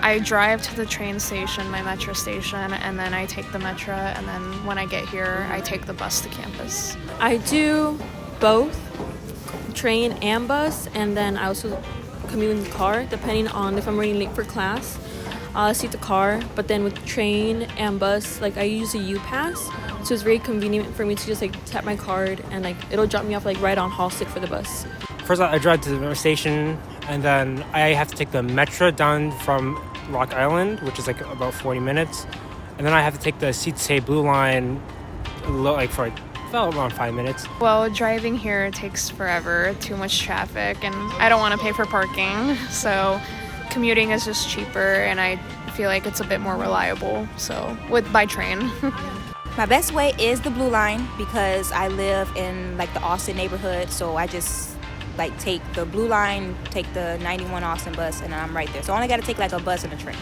I drive to the train station, my metro station, and then I take the metro, and then when I get here, I take the bus to campus. I do both, train and bus, and then I also commute in the car, depending on if I'm running late for class. I'll seat the car, but then with train and bus, like I use a U-Pass, so it's very convenient for me to just like tap my card and like it'll drop me off like right on Hall 6 for the bus. First, I drive to the station, and then I have to take the metro down from Rock Island, which is like about 40 minutes, and then I have to take the Sitsei Blue Line, like for about around 5 minutes. Well, driving here takes forever, too much traffic, and I don't want to pay for parking, so commuting is just cheaper, and I feel like it's a bit more reliable, so by train. My best way is the Blue Line because I live in like the Austin neighborhood, so I just like take the Blue Line, take the 91 Austin bus, and I'm right there. So I only got to take like a bus and a train.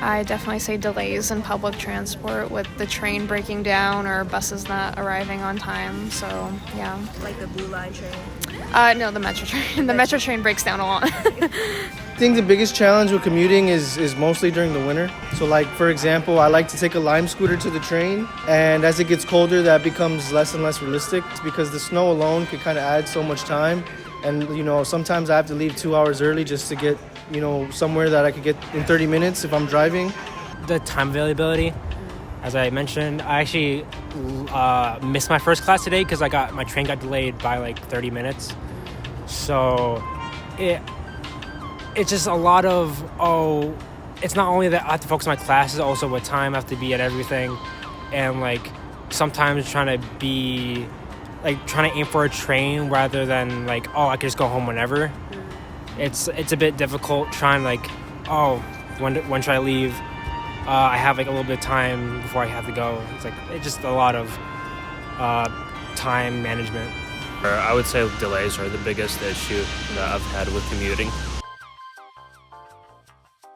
I definitely say delays in public transport with the train breaking down or buses not arriving on time, so yeah. Like the Blue Line train? No, the metro train. The metro train breaks down a lot. I think the biggest challenge with commuting is mostly during the winter. So like, for example, I like to take a Lime scooter to the train, and as it gets colder, that becomes less and less realistic because the snow alone can kind of add so much time. And, you know, sometimes I have to leave 2 hours early just to get, you know, somewhere that I could get in 30 minutes if I'm driving. The time availability, as I mentioned, I actually missed my first class today because my train got delayed by like 30 minutes. So it's just a lot of, it's not only that I have to focus on my classes, also what time I have to be at everything. And like sometimes trying to aim for a train rather than like, I could just go home whenever. It's a bit difficult trying like, when should I leave? I have like a little bit of time before I have to go. It's just a lot of time management. I would say delays are the biggest issue that I've had with commuting.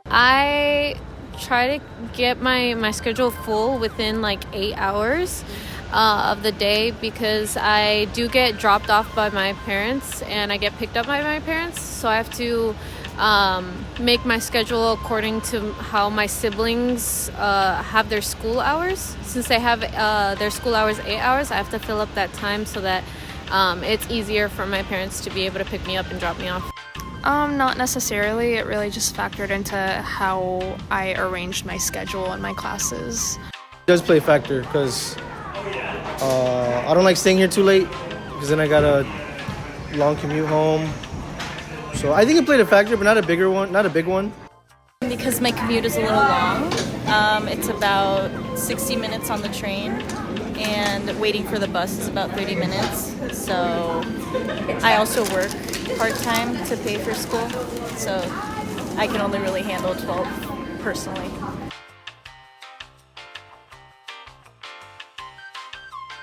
I try to get my schedule full within like 8 hours of the day because I do get dropped off by my parents and I get picked up by my parents, so I have to make my schedule according to how my siblings have their school hours. Since they have their school hours 8 hours, I have to fill up that time so that it's easier for my parents to be able to pick me up and drop me off. Not necessarily. It really just factored into how I arranged my schedule and my classes. It does play a factor because I don't like staying here too late because then I got a long commute home. So I think it played a factor, but not a big one. Because my commute is a little long. It's about 60 minutes on the train, and waiting for the bus is about 30 minutes. So I also work part-time to pay for school, so I can only really handle 12 personally.